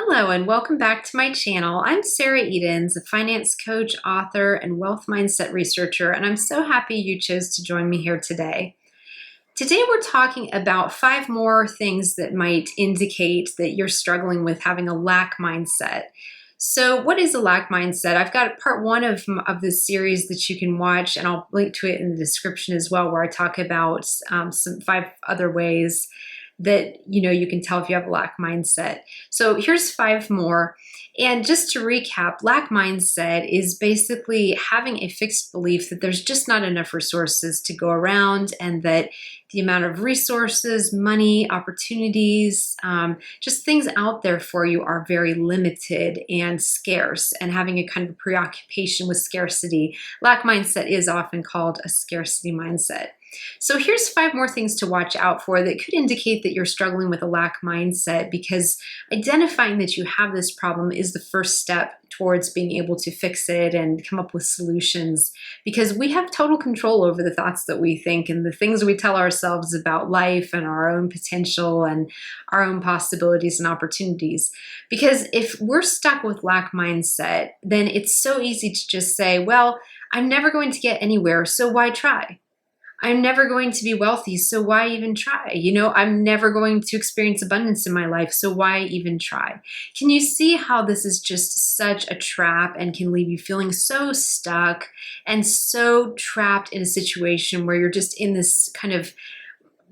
Hello and welcome back to my channel. I'm Sarah Edens, a finance coach, author, and wealth mindset researcher, and I'm so happy you chose to join me here today. Today we're talking about 5 more things that might indicate that you're struggling with having a lack mindset. So what is a lack mindset? I've got part 1 of this series that you can watch, and I'll link to it in the description as well, where I talk about some 5 other ways that you can tell if you have a lack mindset. So here's 5 more. And just to recap, lack mindset is basically having a fixed belief that there's just not enough resources to go around, and that the amount of resources, money, opportunities, just things out there for you are very limited and scarce, and having a kind of preoccupation with scarcity. Lack mindset is often called a scarcity mindset. So here's 5 more things to watch out for that could indicate that you're struggling with a lack mindset, because identifying that you have this problem is the first step towards being able to fix it and come up with solutions, because we have total control over the thoughts that we think and the things we tell ourselves about life and our own potential and our own possibilities and opportunities. Because if we're stuck with lack mindset, then it's so easy to just say, well, I'm never going to get anywhere, so why try? I'm never going to be wealthy, so why even try? I'm never going to experience abundance in my life, so why even try? Can you see how this is just such a trap and can leave you feeling so stuck and so trapped in a situation where you're just in this kind of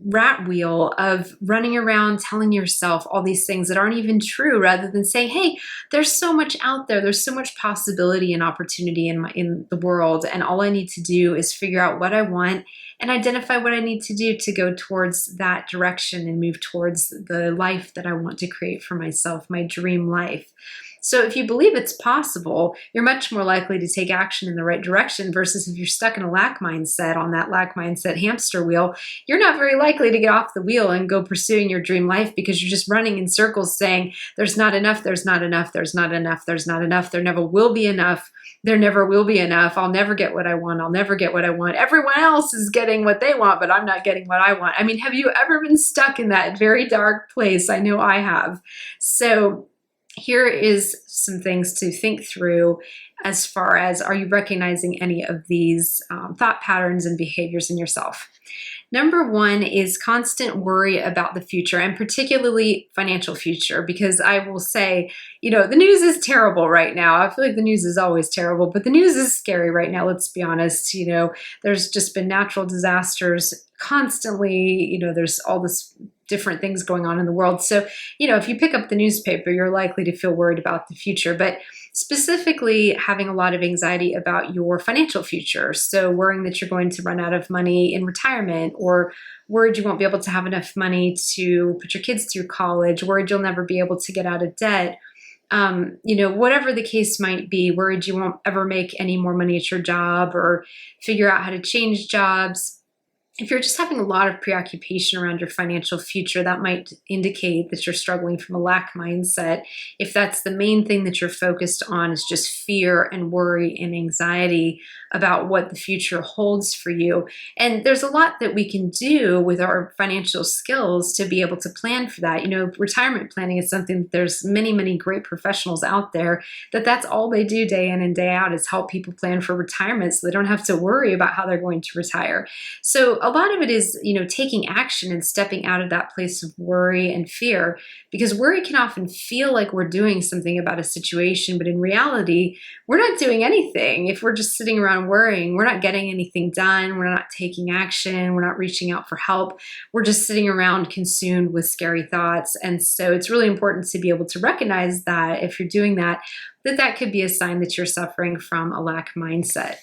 rat wheel of running around telling yourself all these things that aren't even true, rather than saying, hey, there's so much out there, there's so much possibility and opportunity in the world, and all I need to do is figure out what I want and identify what I need to do to go towards that direction and move towards the life that I want to create for myself, my dream life. So if you believe it's possible, you're much more likely to take action in the right direction, versus if you're stuck in a lack mindset, on that lack mindset hamster wheel, you're not very likely to get off the wheel and go pursuing your dream life, because you're just running in circles saying, there's not enough, there's not enough, there's not enough, there's not enough, there never will be enough, there never will be enough, I'll never get what I want, I'll never get what I want, everyone else is getting what they want, but I'm not getting what I want. I mean, have you ever been stuck in that very dark place? I know I have. So here is some things to think through as far as, are you recognizing any of these thought patterns and behaviors in yourself? Number 1 is constant worry about the future, and particularly financial future, because I will say, the news is terrible right now. I feel like the news is always terrible, but the news is scary right now, let's be honest. There's just been natural disasters constantly, there's all this different things going on in the world. So, if you pick up the newspaper, you're likely to feel worried about the future, but specifically having a lot of anxiety about your financial future. So worrying that you're going to run out of money in retirement, or worried you won't be able to have enough money to put your kids through college, worried you'll never be able to get out of debt. Whatever the case might be, worried you won't ever make any more money at your job or figure out how to change jobs. If you're just having a lot of preoccupation around your financial future, that might indicate that you're struggling from a lack mindset. If that's the main thing that you're focused on, is just fear and worry and anxiety about what the future holds for you. And there's a lot that we can do with our financial skills to be able to plan for that. Retirement planning is something that there's many, many great professionals out there that's all they do day in and day out, is help people plan for retirement so they don't have to worry about how they're going to retire. So a lot of it is, taking action and stepping out of that place of worry and fear, because worry can often feel like we're doing something about a situation, but in reality, we're not doing anything. If we're just sitting around worrying, we're not getting anything done, we're not taking action, we're not reaching out for help, we're just sitting around consumed with scary thoughts. And so it's really important to be able to recognize that if you're doing that, that could be a sign that you're suffering from a lack mindset.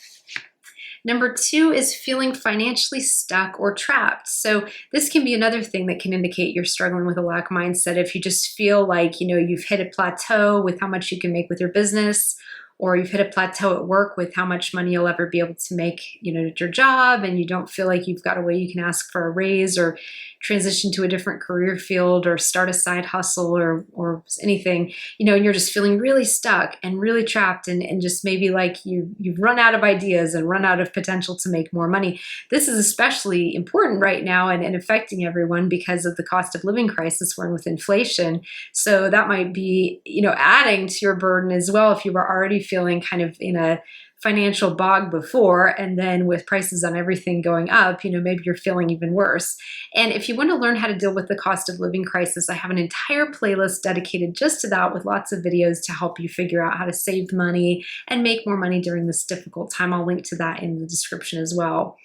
Number 2 is feeling financially stuck or trapped. So this can be another thing that can indicate you're struggling with a lack mindset. If you just feel like, you've hit a plateau with how much you can make with your business, or you've hit a plateau at work with how much money you'll ever be able to make, at your job, and you don't feel like you've got a way you can ask for a raise or transition to a different career field or start a side hustle or anything, and you're just feeling really stuck and really trapped and just maybe like you've run out of ideas and run out of potential to make more money. This is especially important right now and affecting everyone because of the cost of living crisis we're in with inflation. So that might be, adding to your burden as well if you were already feeling kind of in a financial bog before, and then with prices on everything going up, maybe you're feeling even worse. And if you want to learn how to deal with the cost of living crisis, I have an entire playlist dedicated just to that with lots of videos to help you figure out how to save money and make more money during this difficult time. I'll link to that in the description as well.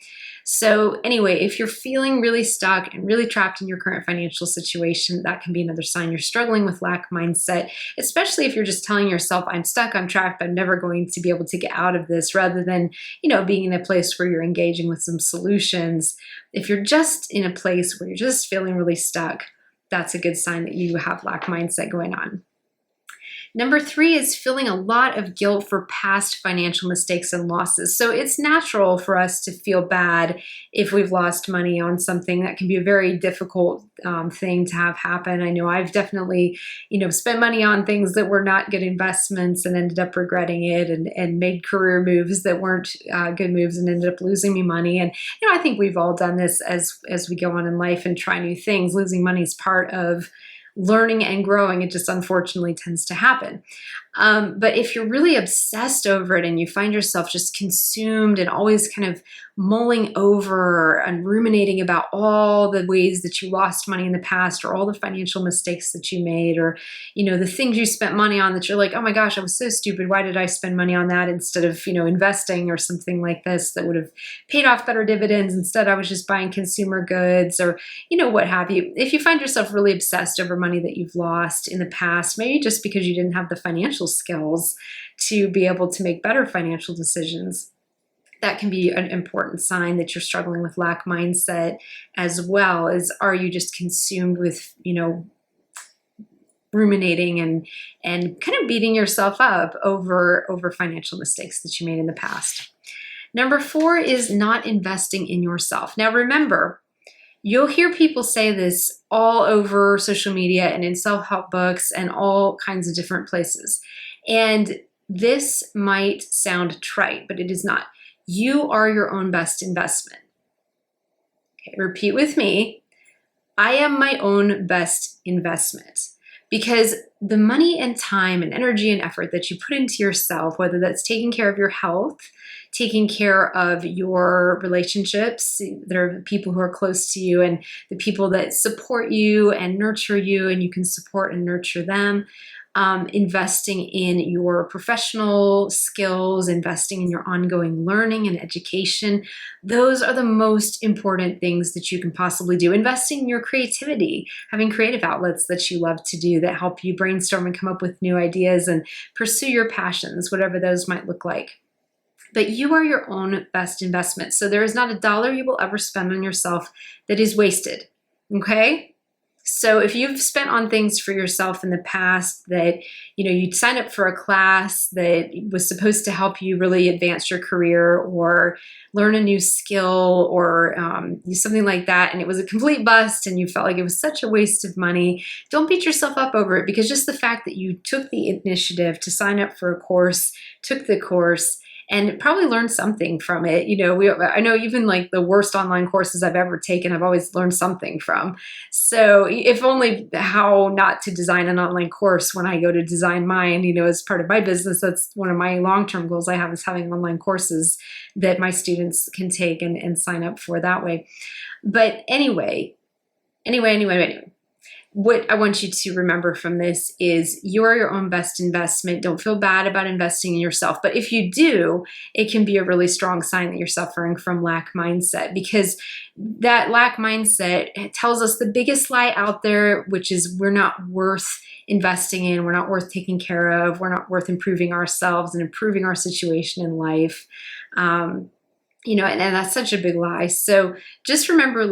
So anyway, if you're feeling really stuck and really trapped in your current financial situation, that can be another sign you're struggling with lack mindset, especially if you're just telling yourself, I'm stuck, I'm trapped, I'm never going to be able to get out of this, rather than, being in a place where you're engaging with some solutions. If you're just in a place where you're just feeling really stuck, that's a good sign that you have lack mindset going on. Number 3 is feeling a lot of guilt for past financial mistakes and losses. So it's natural for us to feel bad if we've lost money on something. That can be a very difficult thing to have happen. I know I've definitely, spent money on things that were not good investments and ended up regretting it, and made career moves that weren't good moves and ended up losing me money. And, I think we've all done this as we go on in life and try new things. Losing money is part of learning and growing. It just unfortunately tends to happen. But if you're really obsessed over it and you find yourself just consumed and always kind of mulling over and ruminating about all the ways that you lost money in the past, or all the financial mistakes that you made, or, the things you spent money on that you're like, oh my gosh, I was so stupid. Why did I spend money on that instead of, investing or something like this that would have paid off better dividends? Instead, I was just buying consumer goods or, what have you. If you find yourself really obsessed over money that you've lost in the past, maybe just because you didn't have the financial skills to be able to make better financial decisions, that can be an important sign that you're struggling with lack mindset as well. Are you just consumed with, ruminating and kind of beating yourself up over financial mistakes that you made in the past? Number 4 is not investing in yourself. Now remember, you'll hear people say this all over social media and in self-help books and all kinds of different places. And this might sound trite, but it is not. You are your own best investment. Okay, repeat with me. I am my own best investment. Because the money and time and energy and effort that you put into yourself, whether that's taking care of your health, taking care of your relationships, there are people who are close to you and the people that support you and nurture you, and you can support and nurture them. Investing in your professional skills, investing in your ongoing learning and education. Those are the most important things that you can possibly do. Investing in your creativity, having creative outlets that you love to do that help you brainstorm and come up with new ideas and pursue your passions, whatever those might look like. But you are your own best investment. So there is not a dollar you will ever spend on yourself that is wasted, okay? So if you've spent on things for yourself in the past that, you'd sign up for a class that was supposed to help you really advance your career or learn a new skill or something like that, and it was a complete bust and you felt like it was such a waste of money, don't beat yourself up over it, because just the fact that you took the initiative to sign up for a course, took the course, and probably learned something from it. I know even like the worst online courses I've ever taken, I've always learned something from. So if only how not to design an online course when I go to design mine, as part of my business. That's one of my long-term goals I have, is having online courses that my students can take and sign up for that way. But anyway. What I want you to remember from this is you are your own best investment. Don't feel bad about investing in yourself. But if you do, it can be a really strong sign that you're suffering from lack mindset, because that lack mindset tells us the biggest lie out there, which is we're not worth investing in, we're not worth taking care of, we're not worth improving ourselves and improving our situation in life. And that's such a big lie. So just remember,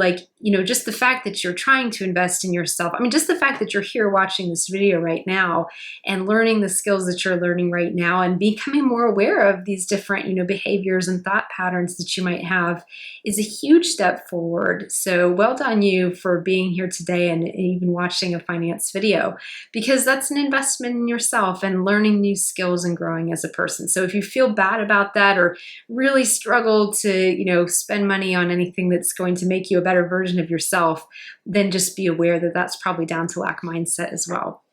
just the fact that you're trying to invest in yourself. I mean, just the fact that you're here watching this video right now and learning the skills that you're learning right now and becoming more aware of these different, behaviors and thought patterns that you might have is a huge step forward. So well done you for being here today and even watching a finance video, because that's an investment in yourself and learning new skills and growing as a person. So if you feel bad about that or really struggle to, spend money on anything that's going to make you a better version of yourself, then just be aware that that's probably down to lack mindset as well.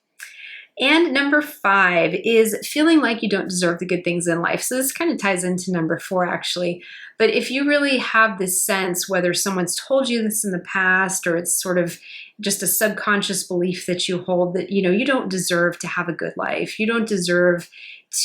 And number 5 is feeling like you don't deserve the good things in life. So this kind of ties into number 4, actually. But if you really have this sense, whether someone's told you this in the past or it's sort of just a subconscious belief that you hold that, you don't deserve to have a good life. You don't deserve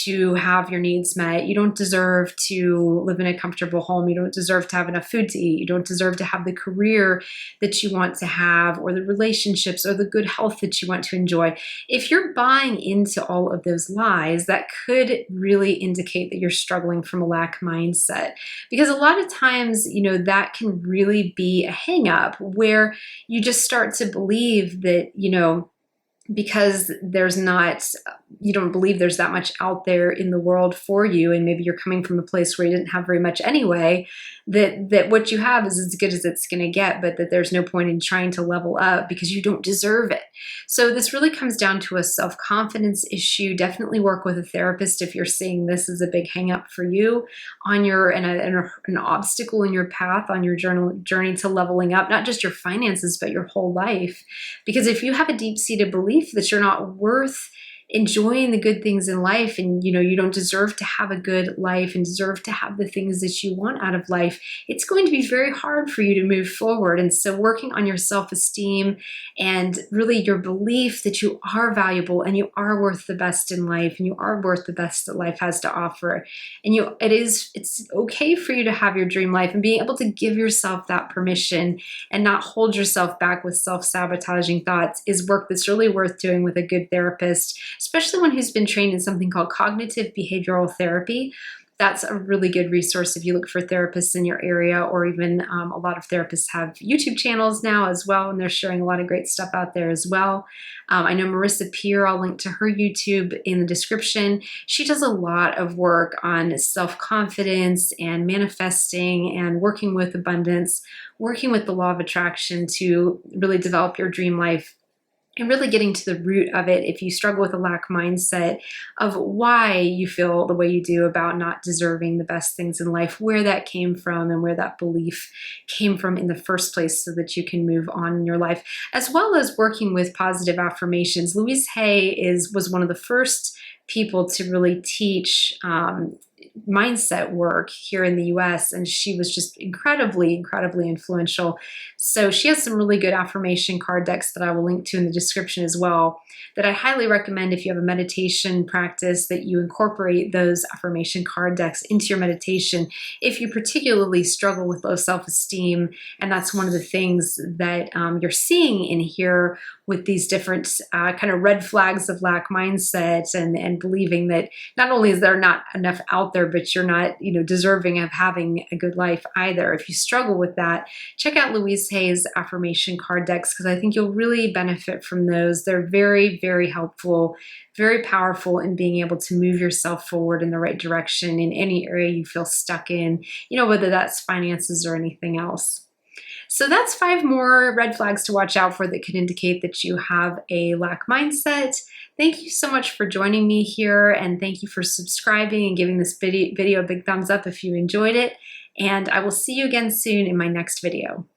to have your needs met. You don't deserve to live in a comfortable home. You don't deserve to have enough food to eat. You don't deserve to have the career that you want to have or the relationships or the good health that you want to enjoy. If you're buying into all of those lies, that could really indicate that you're struggling from a lack mindset. Because a lot of times, that can really be a hang up where you just start to believe that, because you don't believe there's that much out there in the world for you, and maybe you're coming from a place where you didn't have very much anyway, that what you have is as good as it's going to get, but that there's no point in trying to level up because you don't deserve it. So this really comes down to a self-confidence issue. Definitely work with a therapist if you're seeing this as a big hang up for you on an obstacle in your path on your journey to leveling up, not just your finances, but your whole life. Because if you have a deep-seated belief that you're not worth enjoying the good things in life, and you don't deserve to have a good life and deserve to have the things that you want out of life, it's going to be very hard for you to move forward. And so working on your self-esteem and really your belief that you are valuable and you are worth the best in life and you are worth the best that life has to offer, and it's okay for you to have your dream life, and being able to give yourself that permission and not hold yourself back with self-sabotaging thoughts is work that's really worth doing with a good therapist, especially one who's been trained in something called cognitive behavioral therapy. That's a really good resource if you look for therapists in your area, or even a lot of therapists have YouTube channels now as well, and they're sharing a lot of great stuff out there as well. I know Marissa Peer, I'll link to her YouTube in the description. She does a lot of work on self-confidence and manifesting and working with abundance, working with the law of attraction to really develop your dream life, and really getting to the root of it if you struggle with a lack mindset of why you feel the way you do about not deserving the best things in life, where that came from and where that belief came from in the first place, so that you can move on in your life, as well as working with positive affirmations. Louise Hay was one of the first people to really teach mindset work here in the US, and she was just incredibly influential. So she has some really good affirmation card decks that I will link to in the description as well, that I highly recommend if you have a meditation practice, that you incorporate those affirmation card decks into your meditation if you particularly struggle with low self-esteem. And that's one of the things that you're seeing in here with these different kind of red flags of lack mindset, and believing that not only is there not enough out there, but you're not deserving of having a good life either. If you struggle with that, check out Louise Hay's affirmation card decks, because I think you'll really benefit from those. They're very helpful, very powerful in being able to move yourself forward in the right direction in any area you feel stuck in, whether that's finances or anything else. So that's 5 more red flags to watch out for that could indicate that you have a lack mindset. Thank you so much for joining me here, and thank you for subscribing and giving this video a big thumbs up if you enjoyed it. And I will see you again soon in my next video.